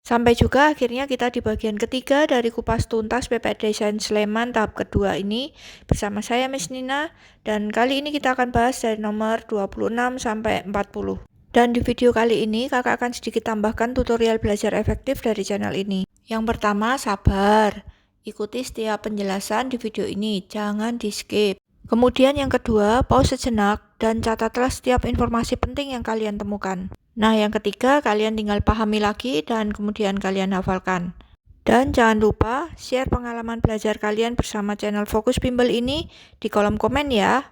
Sampai juga akhirnya kita di bagian ketiga dari kupas tuntas PPDSN Sleman tahap kedua ini bersama saya Miss Nina, dan kali ini kita akan bahas dari nomor 26 sampai 40. Dan di video kali ini kakak akan sedikit tambahkan tutorial belajar efektif dari channel ini. Yang pertama, sabar. Ikuti setiap penjelasan di video ini, jangan di skip. Kemudian yang kedua, pause sejenak dan catatlah setiap informasi penting yang kalian temukan. Nah, yang ketiga, kalian tinggal pahami lagi dan kemudian kalian hafalkan. Dan jangan lupa share pengalaman belajar kalian bersama channel Fokus Bimbel ini di kolom komen ya.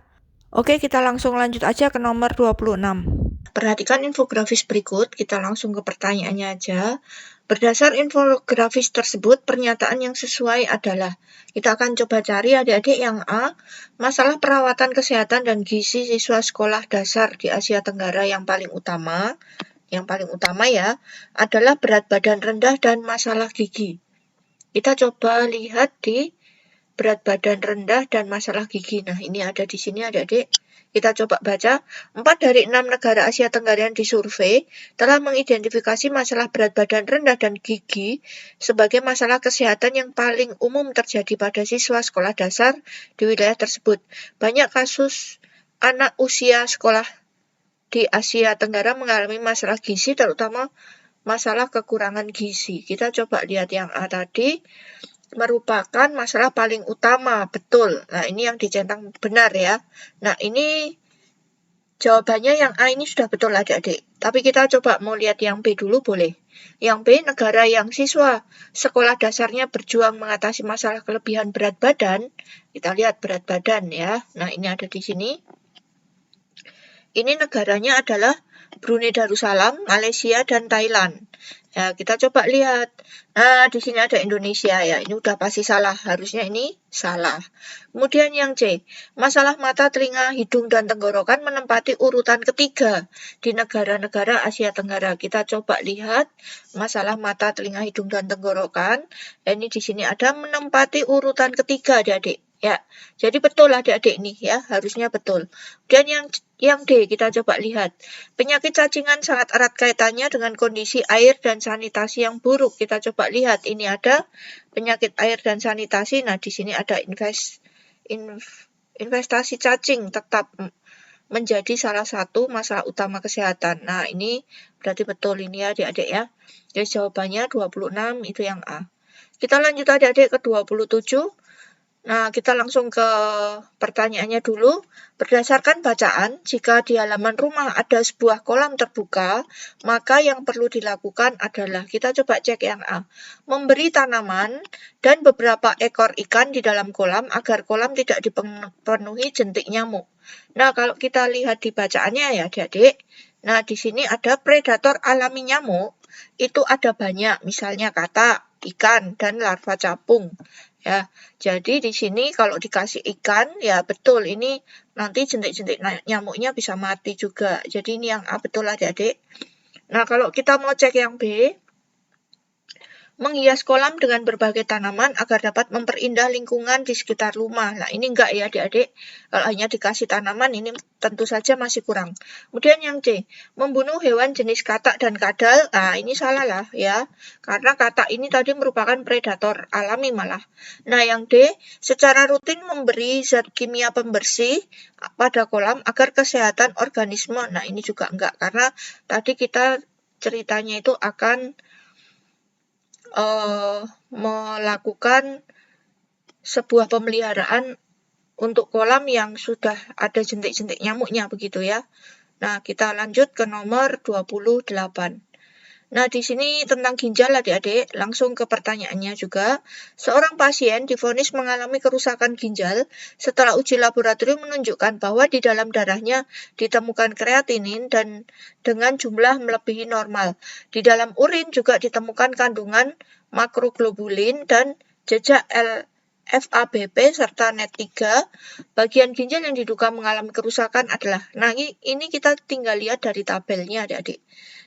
Oke, kita langsung lanjut aja ke nomor 26. Perhatikan infografis berikut, kita langsung ke pertanyaannya aja. Berdasar infografis tersebut, pernyataan yang sesuai adalah, kita akan coba cari adik-adik yang A, masalah perawatan kesehatan dan gizi siswa sekolah dasar di Asia Tenggara yang paling utama ya, adalah berat badan rendah dan masalah gigi. Kita coba lihat di berat badan rendah dan masalah gigi. Nah, ini ada di sini adik-adik. Kita coba baca, 4 dari 6 negara Asia Tenggara yang disurvei telah mengidentifikasi masalah berat badan rendah dan gigi sebagai masalah kesehatan yang paling umum terjadi pada siswa sekolah dasar di wilayah tersebut. Banyak kasus anak usia sekolah di Asia Tenggara mengalami masalah gizi, terutama masalah kekurangan gizi. Kita coba lihat yang A tadi, merupakan masalah paling utama, betul. Nah, ini yang dicentang benar ya. Nah, ini jawabannya yang A ini sudah betul adik-adik. Tapi kita coba mau lihat yang B dulu boleh. Yang B, negara yang siswa sekolah dasarnya berjuang mengatasi masalah kelebihan berat badan. Kita lihat berat badan ya. Nah, ini ada di sini. Ini negaranya adalah Brunei Darussalam, Malaysia, dan Thailand. Ya, kita coba lihat. Nah, di sini ada Indonesia ya. Ini udah pasti salah. Harusnya ini salah. Kemudian yang C, masalah mata, telinga, hidung, dan tenggorokan menempati urutan ketiga di negara-negara Asia Tenggara. Kita coba lihat masalah mata, telinga, hidung, dan tenggorokan. Ini di sini ada menempati urutan ketiga, adik-adik. Ya, jadi betul adik-adik nih ya, harusnya betul. Dan yang D, kita coba lihat. Penyakit cacingan sangat erat kaitannya dengan kondisi air dan sanitasi yang buruk. Kita coba lihat, ini ada penyakit air dan sanitasi. Nah, di sini ada investasi cacing tetap menjadi salah satu masalah utama kesehatan. Nah, ini berarti betul ini ya adik-adik ya. Jadi jawabannya 26 itu yang A. Kita lanjut adik-adik ke 27. Nah, kita langsung ke pertanyaannya dulu. Berdasarkan bacaan, jika di halaman rumah ada sebuah kolam terbuka, maka yang perlu dilakukan adalah, kita coba cek yang A, memberi tanaman dan beberapa ekor ikan di dalam kolam agar kolam tidak dipenuhi jentik nyamuk. Nah, kalau kita lihat di bacaannya ya adik-adik, nah di sini ada predator alami nyamuk, itu ada banyak, misalnya katak, ikan, dan larva capung. Ya, jadi di sini kalau dikasih ikan, ya betul ini nanti jentik-jentik nyamuknya bisa mati juga. Jadi ini yang A betul adik-adik. Nah, kalau kita mau cek yang B, menghias kolam dengan berbagai tanaman agar dapat memperindah lingkungan di sekitar rumah. Nah, ini enggak ya adik-adik. Kalau hanya dikasih tanaman, ini tentu saja masih kurang. Kemudian yang C, membunuh hewan jenis katak dan kadal. Nah, ini salah lah ya. Karena katak ini tadi merupakan predator alami malah. Nah, yang D, secara rutin memberi zat kimia pembersih pada kolam agar kesehatan organisme. Nah, ini juga enggak. Karena tadi kita ceritanya itu akan melakukan sebuah pemeliharaan untuk kolam yang sudah ada jentik-jentik nyamuknya begitu ya. Nah, kita lanjut ke nomor 28. Nah, di sini tentang ginjal adik-adik, langsung ke pertanyaannya juga. Seorang pasien divonis mengalami kerusakan ginjal setelah uji laboratorium menunjukkan bahwa di dalam darahnya ditemukan kreatinin dan dengan jumlah melebihi normal. Di dalam urin juga ditemukan kandungan makroglobulin dan jejak FABP serta NET3. Bagian ginjal yang diduga mengalami kerusakan adalah, nah ini kita tinggal lihat dari tabelnya adik-adik.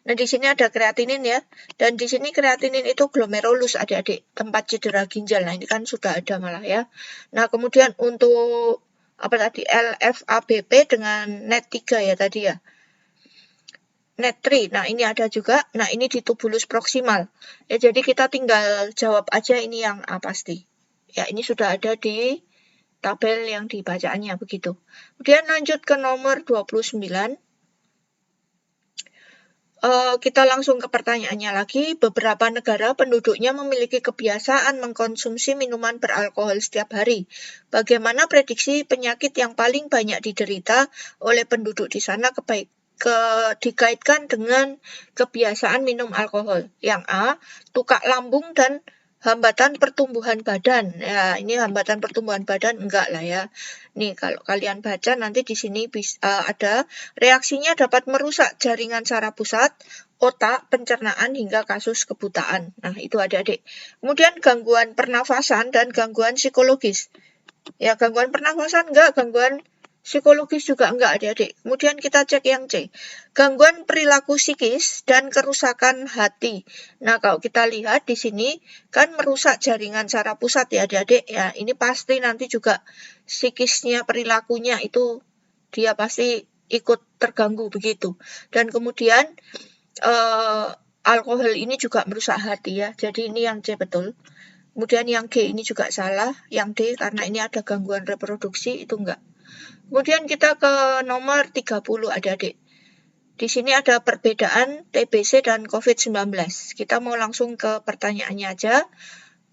Nah, di sini ada kreatinin ya, dan di sini kreatinin itu glomerulus adik-adik, tempat cedera ginjal. Nah, ini kan sudah ada malah ya. Nah, kemudian untuk apa tadi LFABP dengan NET3 ya tadi ya. netri. Nah, ini ada juga. Nah, ini di tubulus proksimal. Ya, jadi kita tinggal jawab aja ini yang A pasti. Ya, ini sudah ada di tabel yang dibacaannya begitu. Kemudian lanjut ke nomor 29. Kita langsung ke pertanyaannya lagi. Beberapa negara penduduknya memiliki kebiasaan mengkonsumsi minuman beralkohol setiap hari. Bagaimana prediksi penyakit yang paling banyak diderita oleh penduduk di sana dikaitkan dengan kebiasaan minum alkohol? Yang A, tukak lambung dan hambatan pertumbuhan badan. Ya, ini hambatan pertumbuhan badan enggak lah ya. Nih, kalau kalian baca nanti di sini ada reaksinya dapat merusak jaringan saraf pusat, otak, pencernaan hingga kasus kebutaan. Nah, itu adik-adik. Kemudian gangguan pernafasan dan gangguan psikologis. Ya, gangguan pernafasan enggak, gangguan psikologis juga enggak adik-adik. Kemudian kita cek yang C. Gangguan perilaku psikis dan kerusakan hati. Nah, kalau kita lihat di sini kan merusak jaringan saraf pusat ya adik-adik. Ya, ini pasti nanti juga psikisnya, perilakunya itu dia pasti ikut terganggu begitu. Dan kemudian alkohol ini juga merusak hati ya. Jadi ini yang C betul. Kemudian yang G ini juga salah. Yang D karena ini ada gangguan reproduksi itu enggak. Kemudian kita ke nomor 30 adik-adik. Di sini ada perbedaan TBC dan COVID-19. Kita mau langsung ke pertanyaannya aja.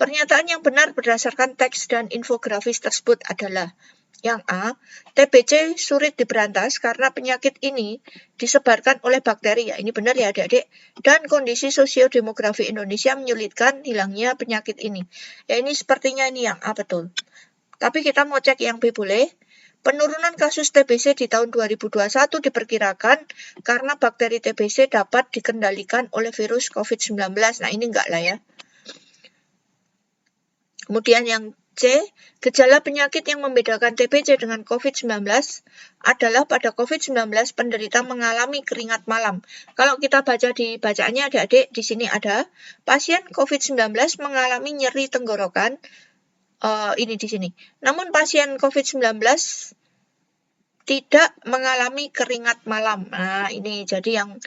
Pernyataan yang benar berdasarkan teks dan infografis tersebut adalah yang A, TBC sulit diberantas karena penyakit ini disebarkan oleh bakteri. Ya, ini benar ya adik-adik. Dan kondisi sosiodemografi Indonesia menyulitkan hilangnya penyakit ini. Ya, ini sepertinya ini yang A betul. Tapi kita mau cek yang B boleh. Penurunan kasus TBC di tahun 2021 diperkirakan karena bakteri TBC dapat dikendalikan oleh virus COVID-19. Nah, ini enggak lah ya. Kemudian yang C, gejala penyakit yang membedakan TBC dengan COVID-19 adalah pada COVID-19 penderita mengalami keringat malam. Kalau kita baca di bacaannya adik-adik, di sini ada pasien COVID-19 mengalami nyeri tenggorokan. Ini di sini. Namun pasien COVID-19 tidak mengalami keringat malam. Nah, ini jadi yang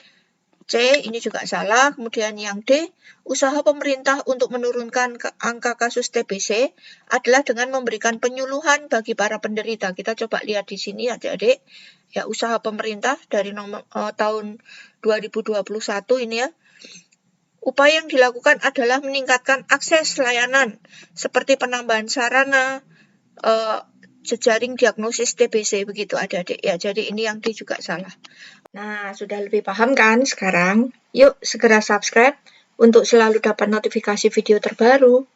C ini juga salah. Kemudian yang D, usaha pemerintah untuk menurunkan angka kasus TBC adalah dengan memberikan penyuluhan bagi para penderita. Kita coba lihat di sini adik-adik. Ya, usaha pemerintah dari tahun 2021 ini ya. Upaya yang dilakukan adalah meningkatkan akses layanan seperti penambahan sarana, jejaring diagnosis TBC begitu adik-adik ya. Jadi ini yang D juga salah. Nah, sudah lebih paham kan sekarang? Yuk segera subscribe untuk selalu dapat notifikasi video terbaru.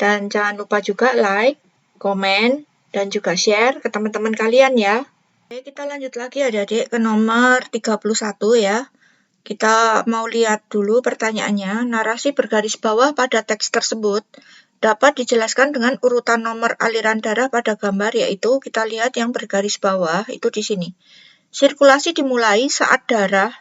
Dan jangan lupa juga like, komen, dan juga share ke teman-teman kalian ya. Oke, kita lanjut lagi adik-adik ke nomor 31 ya. Kita mau lihat dulu pertanyaannya. Narasi bergaris bawah pada teks tersebut dapat dijelaskan dengan urutan nomor aliran darah pada gambar, yaitu kita lihat yang bergaris bawah itu di sini. Sirkulasi dimulai saat darah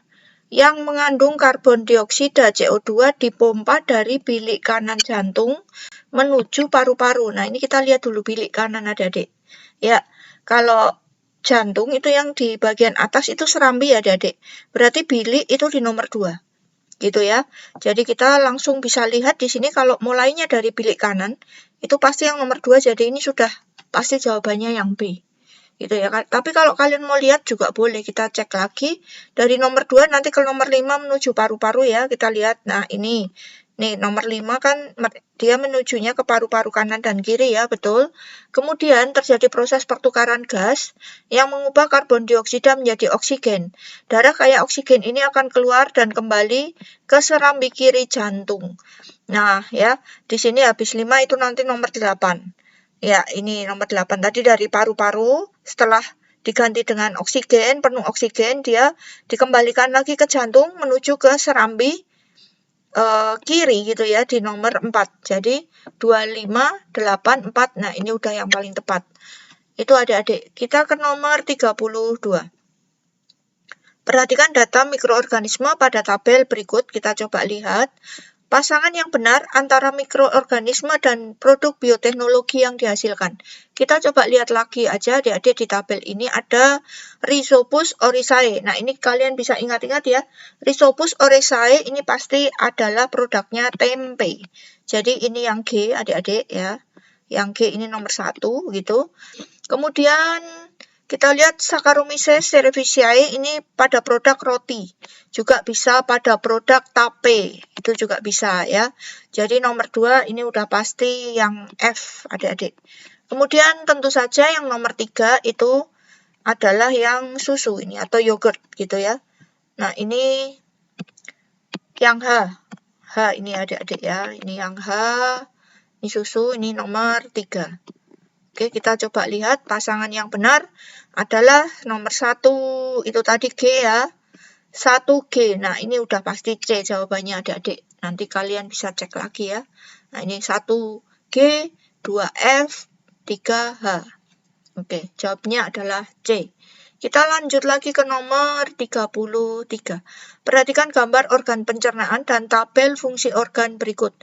yang mengandung karbon dioksida CO2 dipompa dari bilik kanan jantung menuju paru-paru. Nah, ini kita lihat dulu bilik kanan adik-adik. Ya, kalau jantung itu yang di bagian atas itu serambi ya adik-adik. Berarti bilik itu di nomor 2. Gitu ya. Jadi kita langsung bisa lihat di sini kalau mulainya dari bilik kanan itu pasti yang nomor 2. Jadi ini sudah pasti jawabannya yang B. Gitu ya. Tapi kalau kalian mau lihat juga boleh, kita cek lagi dari nomor 2 nanti ke nomor 5 menuju paru-paru ya. Kita lihat. Nah, ini nih nomor 5 kan dia menujunya ke paru-paru kanan dan kiri ya, betul. Kemudian terjadi proses pertukaran gas yang mengubah karbon dioksida menjadi oksigen. Darah kaya oksigen ini akan keluar dan kembali ke serambi kiri jantung. Nah, ya, di sini habis 5 itu nanti nomor 8. Ya, ini nomor 8 tadi dari paru-paru setelah diganti dengan oksigen, penuh oksigen, dia dikembalikan lagi ke jantung menuju ke serambi kiri gitu ya di nomor 4. Jadi 25, 8, 4. Nah, ini udah yang paling tepat. Itu adik-adik. Kita ke nomor 32. Perhatikan data mikroorganisme pada tabel berikut. Kita coba lihat. Pasangan yang benar antara mikroorganisme dan produk bioteknologi yang dihasilkan. Kita coba lihat lagi aja adik-adik di tabel ini ada Rhizopus oryzae. Nah ini kalian bisa ingat-ingat ya. Rhizopus oryzae ini pasti adalah produknya tempe. Jadi ini yang G adik-adik ya. Yang G ini nomor 1 gitu. Kemudian kita lihat Saccharomyces cerevisiae ini pada produk roti, juga bisa pada produk tape, itu juga bisa ya. Jadi nomor 2 ini udah pasti yang F adik-adik. Kemudian tentu saja yang nomor 3 itu adalah yang susu ini atau yogurt gitu ya. Nah ini yang H, H ini adik-adik ya, ini yang H, ini susu, ini nomor 3. Oke, kita coba lihat pasangan yang benar adalah nomor 1, itu tadi G ya, 1G. Nah, ini udah pasti C jawabannya adik-adik. Nanti kalian bisa cek lagi ya. Nah, ini 1G, 2F, 3H. Oke, jawabnya adalah C. Kita lanjut lagi ke nomor 33. Perhatikan gambar organ pencernaan dan tabel fungsi organ berikut.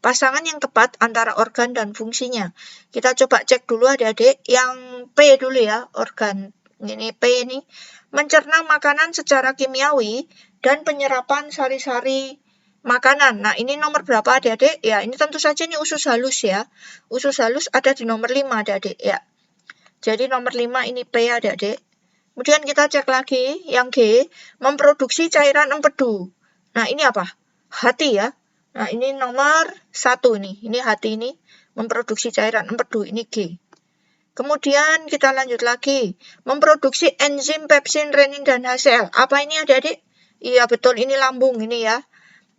Pasangan yang tepat antara organ dan fungsinya. Kita coba cek dulu adik-adik. Yang P dulu ya, organ. Ini P ini. Mencerna makanan secara kimiawi dan penyerapan sari-sari makanan. Nah, ini nomor berapa adik-adik? Ya, ini tentu saja ini usus halus ya. Usus halus ada di nomor 5 adik-adik ya. Jadi nomor 5 ini P adik-adik. Kemudian kita cek lagi. Yang G, memproduksi cairan empedu. Nah, ini apa? Hati ya. Nah, ini nomor 1 nih. Ini hati ini memproduksi cairan empedu. Ini G. Kemudian kita lanjut lagi. Memproduksi enzim pepsin, renin, dan HCl. Apa ini adik-adik? Iya betul, ini lambung ini ya.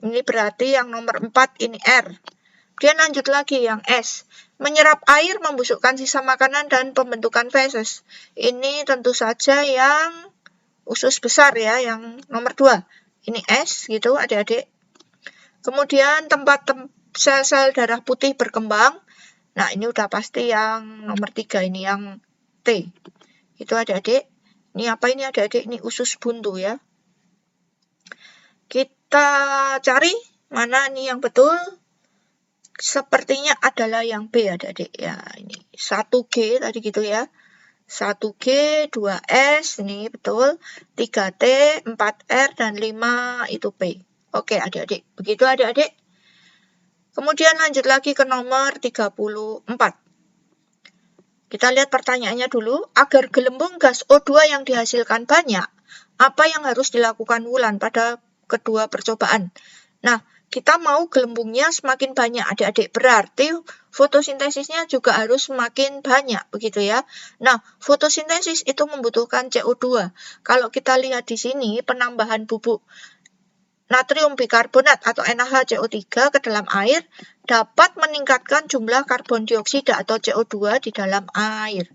Ini berarti yang nomor 4 ini R. Kemudian lanjut lagi yang S. Menyerap air, membusukkan sisa makanan, dan pembentukan feses. Ini tentu saja yang usus besar ya, yang nomor 2. Ini S gitu adik-adik. Kemudian tempat sel-sel darah putih berkembang. Nah, ini udah pasti yang nomor 3, ini yang T. Itu adik-adik. Ini apa ini adik-adik? Ini usus buntu ya. Kita cari mana ini yang betul. Sepertinya adalah yang B adik-adik. Ya, ini 1G tadi gitu ya. 1G, 2S, ini betul. 3T, 4R, dan 5 itu P. Oke adik-adik, begitu adik-adik. Kemudian lanjut lagi ke nomor 34. Kita lihat pertanyaannya dulu. Agar gelembung gas O2 yang dihasilkan banyak, apa yang harus dilakukan Wulan pada kedua percobaan? Nah, kita mau gelembungnya semakin banyak adik-adik. Berarti fotosintesisnya juga harus semakin banyak, begitu ya. Nah, fotosintesis itu membutuhkan CO2. Kalau kita lihat di sini, penambahan bubuk natrium bikarbonat atau NaHCO3 ke dalam air dapat meningkatkan jumlah karbon dioksida atau CO2 di dalam air.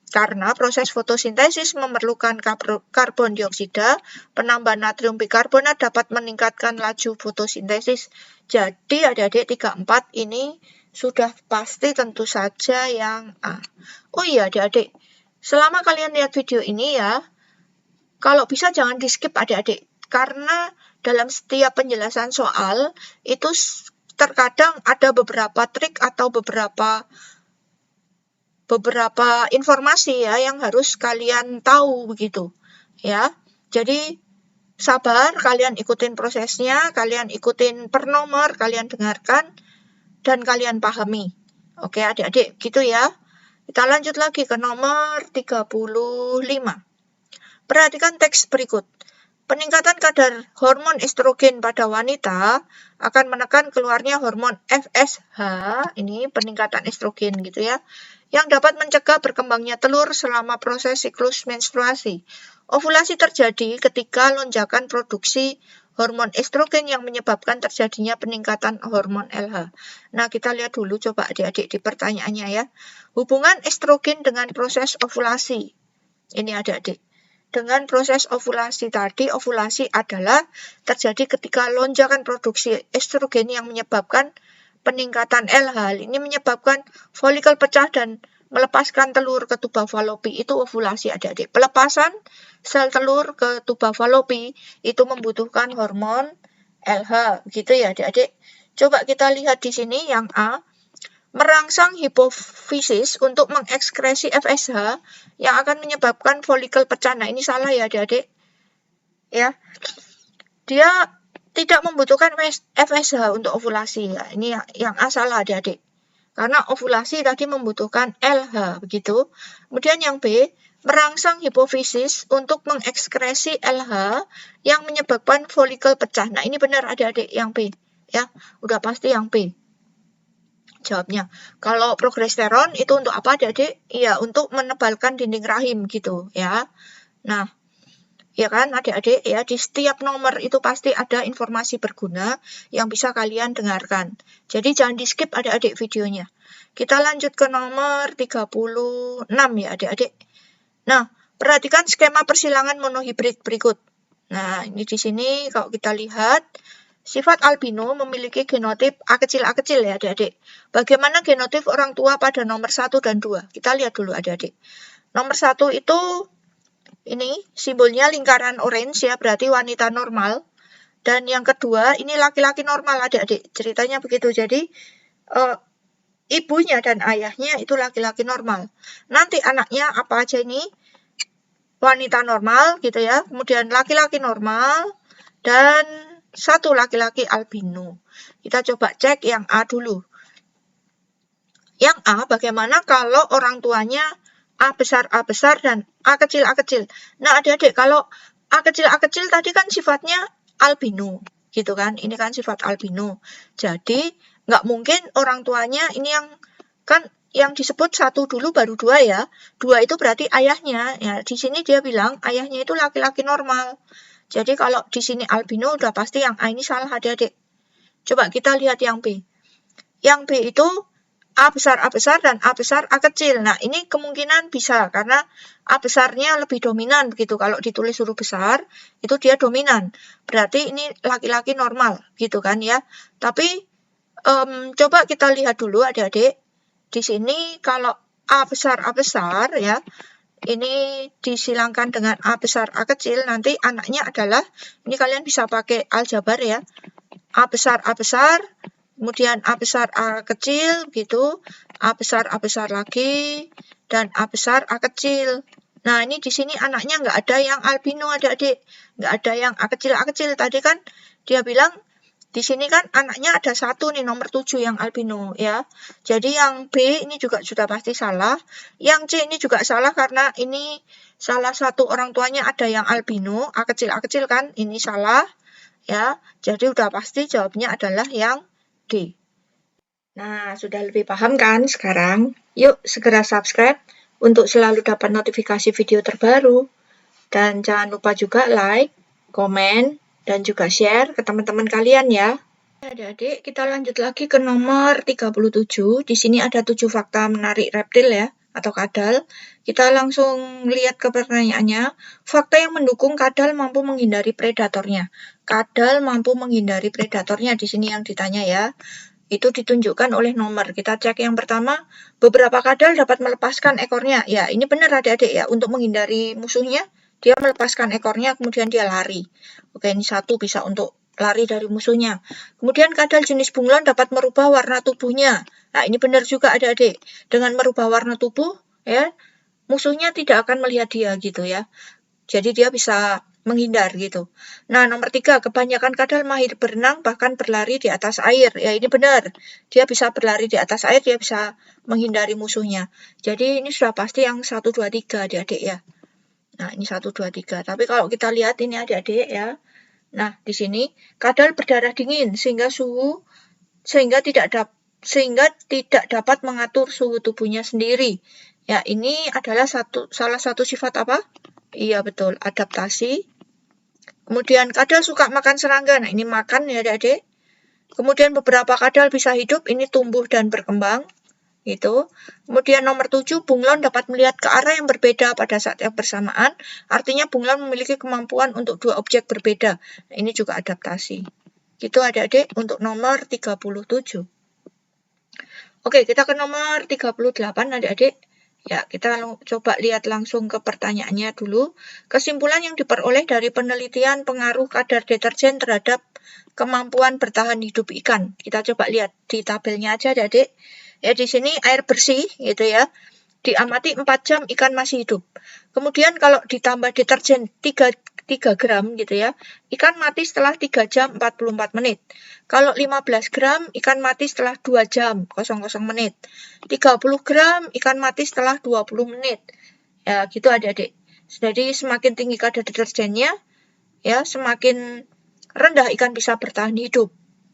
Karena proses fotosintesis memerlukan karbon dioksida, penambahan natrium bikarbonat dapat meningkatkan laju fotosintesis. Jadi adik-adik 34 ini sudah pasti tentu saja yang A. Oh iya adik-adik, selama kalian lihat video ini ya, kalau bisa jangan di skip adik-adik. Karena dalam setiap penjelasan soal, itu terkadang ada beberapa trik atau beberapa informasi ya yang harus kalian tahu begitu. Ya. Jadi sabar, kalian ikutin prosesnya, kalian ikutin per nomor, kalian dengarkan dan kalian pahami. Oke, adik-adik, gitu ya. Kita lanjut lagi ke nomor 35. Perhatikan teks berikut. Peningkatan kadar hormon estrogen pada wanita akan menekan keluarnya hormon FSH, ini peningkatan estrogen gitu ya, yang dapat mencegah berkembangnya telur selama proses siklus menstruasi. Ovulasi terjadi ketika lonjakan produksi hormon estrogen yang menyebabkan terjadinya peningkatan hormon LH. Nah, kita lihat dulu coba adik-adik di pertanyaannya ya. Hubungan estrogen dengan proses ovulasi. Ini adik-adik. Dengan proses ovulasi tadi, ovulasi adalah terjadi ketika lonjakan produksi estrogen yang menyebabkan peningkatan LH. Ini menyebabkan folikel pecah dan melepaskan telur ke tuba falopi. Itu ovulasi adik-adik. Pelepasan sel telur ke tuba falopi itu membutuhkan hormon LH, begitu ya adik-adik. Coba kita lihat di sini yang A, merangsang hipofisis untuk mengekskresi FSH yang akan menyebabkan folikel pecah. Nah, ini salah ya adik-adik. Ya, dia tidak membutuhkan FSH untuk ovulasi. Ya, ini yang A salah adik-adik. Karena ovulasi tadi membutuhkan LH, begitu. Kemudian yang B, merangsang hipofisis untuk mengekskresi LH yang menyebabkan folikel pecah. Nah, ini benar adik-adik yang B. Ya, udah pasti yang B. Jawabnya. Kalau progesteron itu untuk apa adik-adik? Iya, untuk menebalkan dinding rahim gitu ya. Nah, ya kan adik-adik ya, di setiap nomor itu pasti ada informasi berguna yang bisa kalian dengarkan. Jadi jangan di skip adik-adik videonya. Kita lanjut ke nomor 36 ya adik-adik. Nah, perhatikan skema persilangan monohibrid berikut. Nah, ini di sini kalau kita lihat, sifat albino memiliki genotip A kecil ya adik-adik. Bagaimana genotip orang tua pada nomor 1 dan 2? Kita lihat dulu adik-adik. Nomor 1 itu ini simbolnya lingkaran orange ya, berarti wanita normal. Dan yang kedua, ini laki-laki normal adik-adik. Ceritanya begitu. Jadi, ibunya dan ayahnya itu laki-laki normal. Nanti anaknya apa aja ini? Wanita normal gitu ya. Kemudian laki-laki normal. Dan satu laki-laki albino. Kita coba cek yang A dulu. Yang A, bagaimana kalau orang tuanya A besar dan A kecil. Nah, adik-adik, kalau A kecil tadi kan sifatnya albino, gitu kan? Ini kan sifat albino. Jadi, nggak mungkin orang tuanya ini yang disebut 1 dulu baru 2 ya. 2 itu berarti ayahnya. Ya, di sini dia bilang ayahnya itu laki-laki normal. Jadi, kalau di sini albino udah pasti yang A ini salah adik-adik. Coba kita lihat yang B. Yang B itu A besar dan A besar A kecil. Nah, ini kemungkinan bisa karena A besarnya lebih dominan begitu. Kalau ditulis huruf besar, itu dia dominan. Berarti ini laki-laki normal gitu kan ya. Tapi coba kita lihat dulu adik-adik. Di sini kalau A besar ya, ini disilangkan dengan A besar A kecil, nanti anaknya adalah, ini kalian bisa pakai aljabar ya. A besar, kemudian A besar A kecil gitu, A besar lagi, dan A besar A kecil. Nah, ini di sini anaknya nggak ada yang albino adik-adik, nggak ada yang A kecil. Tadi kan dia bilang di sini kan anaknya ada 1 nih, nomor 7 yang albino ya. Jadi yang B ini juga sudah pasti salah. Yang C ini juga salah karena ini salah satu orang tuanya ada yang albino, A kecil kan, ini salah ya. Jadi udah pasti jawabnya adalah yang D. Nah, sudah lebih paham kan sekarang? Yuk segera subscribe untuk selalu dapat notifikasi video terbaru. Dan jangan lupa juga like, komen, dan juga share ke teman-teman kalian ya. Adik-adik, kita lanjut lagi ke nomor 37. Di sini ada 7 fakta menarik reptil ya, atau kadal. Kita langsung lihat ke pertanyaannya. Fakta yang mendukung kadal mampu menghindari predatornya. Kadal mampu menghindari predatornya, di sini yang ditanya ya. Itu ditunjukkan oleh nomor. Kita cek yang pertama, beberapa kadal dapat melepaskan ekornya. Ya, ini benar adik-adik ya, untuk menghindari musuhnya, dia melepaskan ekornya, kemudian dia lari. Oke, ini 1 bisa untuk lari dari musuhnya. Kemudian kadal jenis bunglon dapat merubah warna tubuhnya. Nah, ini benar juga adik-adik. Dengan merubah warna tubuh, ya, musuhnya tidak akan melihat dia gitu ya. Jadi dia bisa menghindar gitu. Nah, nomor 3, kebanyakan kadal mahir berenang bahkan berlari di atas air. Ya, ini benar. Dia bisa berlari di atas air, dia bisa menghindari musuhnya. Jadi ini sudah pasti yang 1, 2, 3 adik-adik ya. Nah, ini 1, 2, 3. Tapi kalau kita lihat ini adik-adik ya. Nah, di sini kadal berdarah dingin sehingga tidak dapat mengatur suhu tubuhnya sendiri. Ya, ini adalah salah satu sifat apa? Iya, betul, adaptasi. Kemudian kadal suka makan serangga. Nah, ini makan ya adik-adik. Kemudian beberapa kadal bisa hidup, ini tumbuh dan berkembang. Gitu. Kemudian nomor 7, bunglon dapat melihat ke arah yang berbeda pada saat yang bersamaan. Artinya bunglon memiliki kemampuan untuk 2 objek berbeda. Nah, ini juga adaptasi. Gitu adik-adik untuk nomor 37. Oke, kita ke nomor 38 adik-adik. Ya, kita coba lihat langsung ke pertanyaannya dulu. Kesimpulan yang diperoleh dari penelitian pengaruh kadar deterjen terhadap kemampuan bertahan hidup ikan. Kita coba lihat di tabelnya aja, Adik. Ya, di sini air bersih gitu ya. Diamati 4 jam ikan masih hidup. Kemudian kalau ditambah deterjen 3 gram gitu ya, ikan mati setelah 3 jam 44 menit. Kalau 15 gram, ikan mati setelah 2 jam 00 menit. 30 gram, ikan mati setelah 20 menit. Ya, gitu Adik-adik. Jadi semakin tinggi kadar deterjennya, ya semakin rendah ikan bisa bertahan hidup.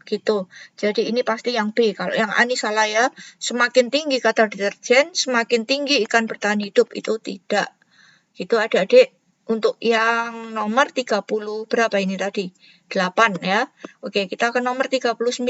Gitu. Jadi ini pasti yang B. Kalau yang A ini salah ya. Semakin tinggi kadar deterjen, semakin tinggi ikan bertahan hidup. Itu tidak. Gitu Adik-adik. Untuk yang nomor 30 berapa ini tadi? 8 ya. Oke, kita ke nomor 39.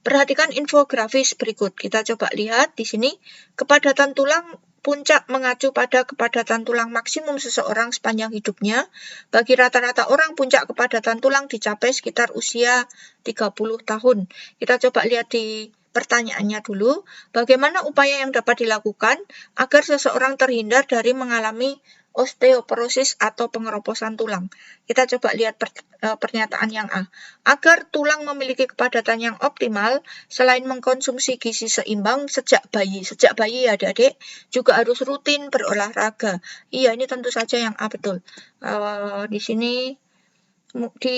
Perhatikan infografis berikut. Kita coba lihat di sini kepadatan tulang puncak mengacu pada kepadatan tulang maksimum seseorang sepanjang hidupnya. Bagi rata-rata orang, puncak kepadatan tulang dicapai sekitar usia 30 tahun. Kita coba lihat di pertanyaannya dulu. Bagaimana upaya yang dapat dilakukan agar seseorang terhindar dari mengalami osteoporosis atau pengeroposan tulang? Kita coba lihat pernyataan yang A. Agar tulang memiliki kepadatan yang optimal, selain mengkonsumsi gizi seimbang sejak bayi ya Adik-adik, juga harus rutin berolahraga. Iya, ini tentu saja yang A betul. Di sini di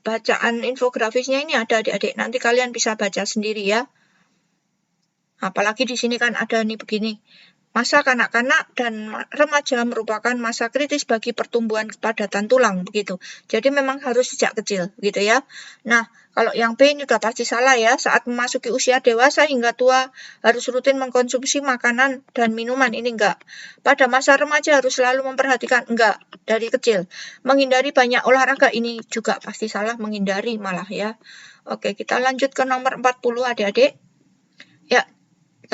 bacaan infografisnya ini ada Adik-adik. Nanti kalian bisa baca sendiri ya. Apalagi di sini kan ada nih begini. Masa kanak-kanak dan remaja merupakan masa kritis bagi pertumbuhan kepadatan tulang, begitu. Jadi memang harus sejak kecil, gitu ya. Nah, kalau yang B ini udah pasti salah ya. Saat memasuki usia dewasa hingga tua, harus rutin mengkonsumsi makanan dan minuman, ini enggak. Pada masa remaja harus selalu memperhatikan, enggak, dari kecil. Menghindari banyak olahraga, ini juga pasti salah, menghindari malah ya. Oke, kita lanjut ke nomor 40 adik-adik. Ya,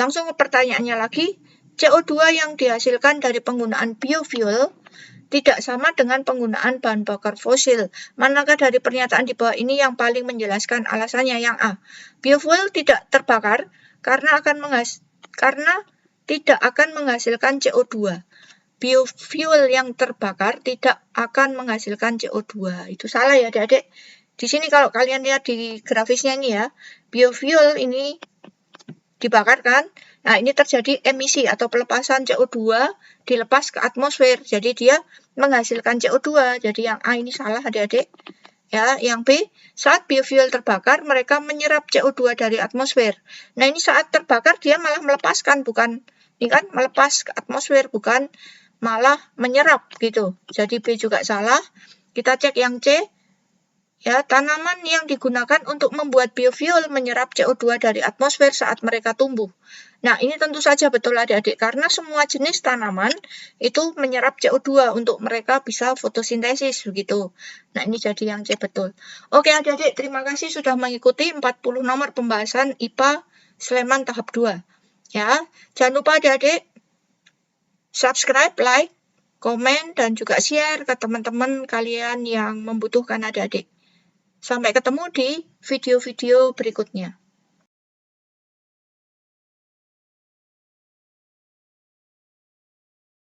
langsung ke pertanyaannya lagi. CO2 yang dihasilkan dari penggunaan biofuel tidak sama dengan penggunaan bahan bakar fosil. Manakah dari pernyataan di bawah ini yang paling menjelaskan alasannya? Yang A. Biofuel tidak terbakar karena tidak akan menghasilkan CO2. Biofuel yang terbakar tidak akan menghasilkan CO2. Itu salah ya adik-adik. Di sini kalau kalian lihat di grafisnya ini ya, biofuel ini dibakar kan? Nah, ini terjadi emisi atau pelepasan CO2 dilepas ke atmosfer. Jadi dia menghasilkan CO2. Jadi yang A ini salah adik-adik. Ya, yang B, saat biofuel terbakar, mereka menyerap CO2 dari atmosfer. Nah, ini saat terbakar dia malah melepaskan, bukan, ini kan melepas ke atmosfer, bukan malah menyerap gitu. Jadi B juga salah. Kita cek yang C. Ya, tanaman yang digunakan untuk membuat biofuel menyerap CO2 dari atmosfer saat mereka tumbuh. Nah, ini tentu saja betul adik-adik, karena semua jenis tanaman itu menyerap CO2 untuk mereka bisa fotosintesis, begitu. Nah, ini jadi yang C betul. Oke adik-adik, terima kasih sudah mengikuti 40 nomor pembahasan IPA Sleman tahap 2. Ya, jangan lupa adik-adik, subscribe, like, komen, dan juga share ke teman-teman kalian yang membutuhkan adik-adik. Sampai ketemu di video-video berikutnya.